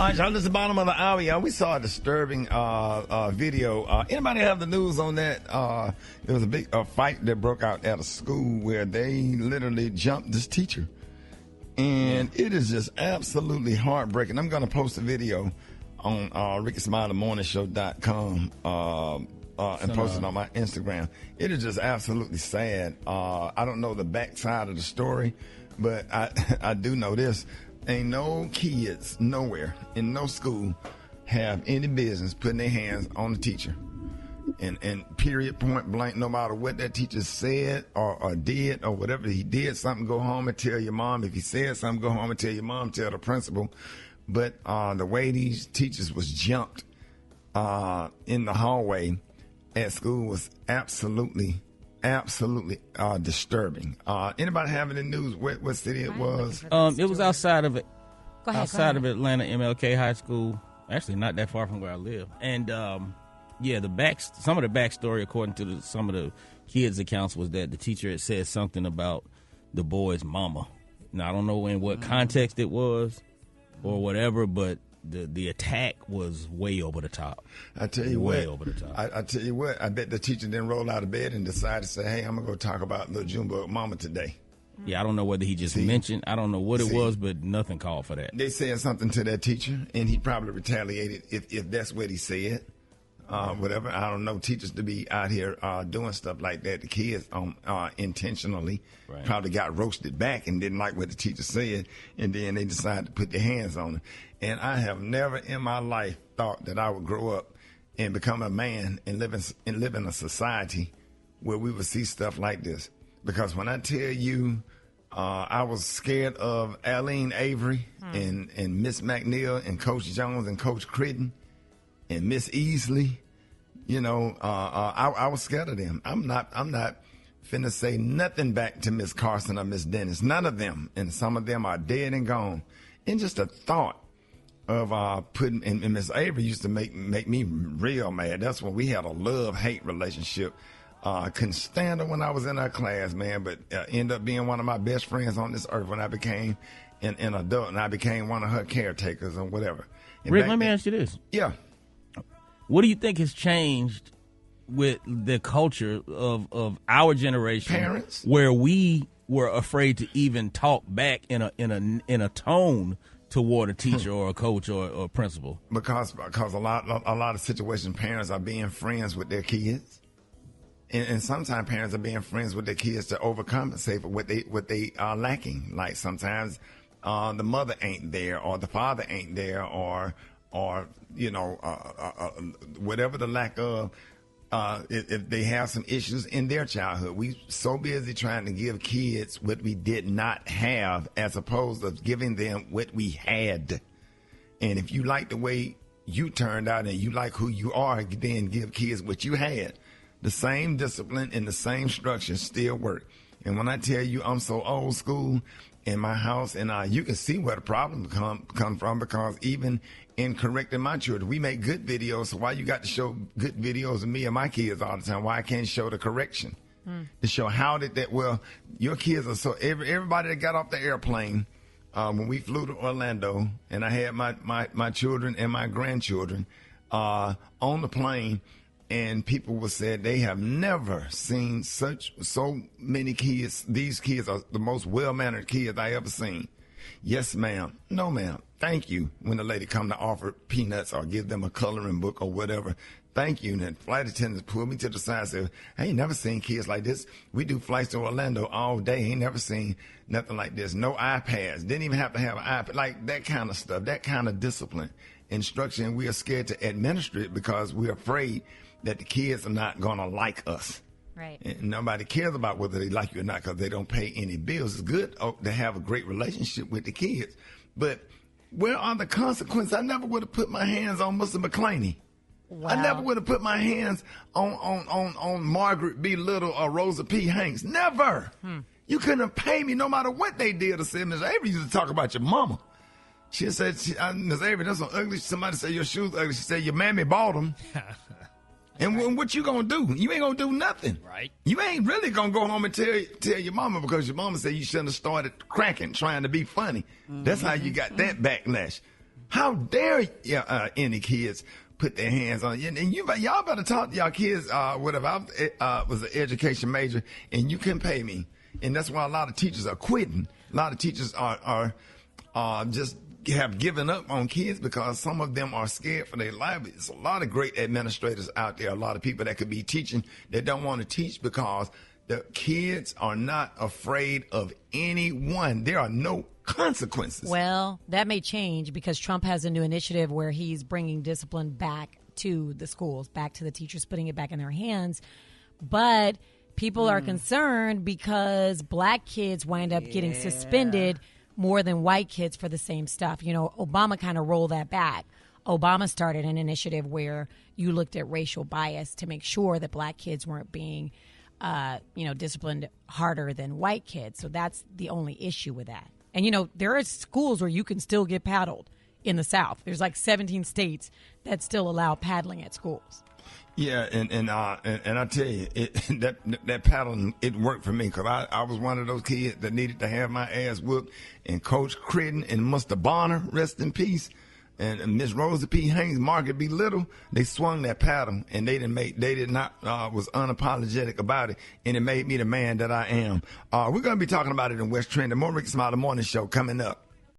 All right, y'all, this is the bottom of the hour, y'all. We saw a disturbing video. Anybody have the news on that? There was a big fight that broke out at a school where they literally jumped this teacher. And it is just absolutely heartbreaking. I'm going to post a video on RickeySmileyMorningShow.com and post it on my Instagram. It is just absolutely sad. I don't know the backside of the story, but I do know this. Ain't no kids nowhere in no school have any business putting their hands on the teacher. And period, point blank, no matter what that teacher said or did or whatever he did, something, go home and tell your mom. If he said something, go home and tell your mom, tell the principal. But the way these teachers was jumped in the hallway at school was absolutely disturbing. Anybody have any news? What city it was? It was outside of it. Go ahead. Of Atlanta, MLK High School. Actually, not that far from where I live. And some of the backstory, according to some of the kids' accounts, was that the teacher had said something about the boy's mama. Now, I don't know in what context it was or whatever, but the attack was way over the top. I tell you way what. over the top. I tell you what. I bet the teacher didn't roll out of bed and decide to say, "Hey, I'm gonna go talk about little Junebug Mama today." Yeah, I don't know whether he just mentioned. I don't know what it was, but nothing called for that. They said something to that teacher, and he probably retaliated if that's what he said. Whatever. I don't know teachers to be out here doing stuff like that. The kids intentionally probably got roasted back and didn't like what the teacher said, and then they decided to put their hands on it. And I have never in my life thought that I would grow up and become a man and live in a society where we would see stuff like this. Because when I tell you, I was scared of Aline Avery and Miss McNeil and Coach Jones and Coach Critton and Miss Easley. You know, I was scared of them. I'm not finna say nothing back to Miss Carson or Miss Dennis. None of them. And some of them are dead and gone. And just a thought of putting, and Miss Avery used to make me real mad. That's when we had a love-hate relationship. Couldn't stand her when I was in her class, man, but ended up being one of my best friends on this earth when I became an adult, and I became one of her caretakers or whatever. And Rick, let me ask you this. Yeah. What do you think has changed with the culture of our generation, parents, where we were afraid to even talk back in a tone toward a teacher or a coach or a principal? Because a lot of situations, parents are being friends with their kids. And sometimes parents are being friends with their kids to overcompensate for what they are lacking. Like sometimes the mother ain't there, or the father ain't there, or whatever the lack of. If they have some issues in their childhood, we so busy trying to give kids what we did not have, as opposed to giving them what we had. And if you like the way you turned out and you like who you are, then give kids what you had. The same discipline and the same structure still work. And when I tell you I'm so old school in my house, and you can see where the problem come from, because even in correcting my children, we make good videos. So why you got to show good videos of me and my kids all the time? Why I can't show the correction? To show how did that, well, your kids are so, everybody that got off the airplane, when we flew to Orlando, and I had my children and my grandchildren on the plane, and people would say they have never seen so many kids. These kids are the most well-mannered kids I ever seen. Yes, ma'am. No, ma'am. Thank you. When the lady come to offer peanuts or give them a coloring book or whatever, thank you. And then flight attendants pulled me to the side and said, I ain't never seen kids like this. We do flights to Orlando all day. Ain't never seen nothing like this. No iPads. Didn't even have to have an iPad. Like that kind of stuff, that kind of discipline, instruction. And we are scared to administer it because we're afraid that the kids are not going to like us. Right. And nobody cares about whether they like you or not because they don't pay any bills. It's good to have a great relationship with the kids. But where are the consequences? I never would have put my hands on Mr. McClaney. Wow. I never would have put my hands on Margaret B. Little or Rosa P. Hanks. Never. You couldn't have paid me no matter what they did or said. Ms. Avery used to talk about your mama. She said, Ms. Avery, that's so ugly. Somebody said your shoes ugly. She said, your mammy bought them. And what you gonna do? You ain't gonna do nothing. Right. You ain't really gonna go home and tell your mama, because your mama said you shouldn't have started cracking, trying to be funny. That's how you got that backlash. How dare any kids put their hands on you? And y'all better talk to y'all kids. Whatever. I was an education major, and you couldn't pay me, and that's why a lot of teachers are quitting. A lot of teachers are just have given up on kids because some of them are scared for their life. There's a lot of great administrators out there, a lot of people that could be teaching that don't want to teach because the kids are not afraid of anyone. There are no consequences. Well, that may change because Trump has a new initiative where he's bringing discipline back to the schools, back to the teachers, putting it back in their hands. But people are concerned because black kids wind up getting suspended more than white kids for the same stuff. You know, Obama kind of rolled that back. Obama started an initiative where you looked at racial bias to make sure that black kids weren't being, disciplined harder than white kids. So that's the only issue with that. And, you know, there are schools where you can still get paddled in the South. There's like 17 states that still allow paddling at schools. Yeah, and I tell you, that paddling, it worked for me because I was one of those kids that needed to have my ass whooped. And Coach Critton and Mr. Bonner, rest in peace, and Miss Rosa P. Haynes, Margaret B. Little, they swung that paddle, and they was unapologetic about it, and it made me the man that I am. We're going to be talking about it in West Trend. The more Rickey Smiley Morning Show coming up.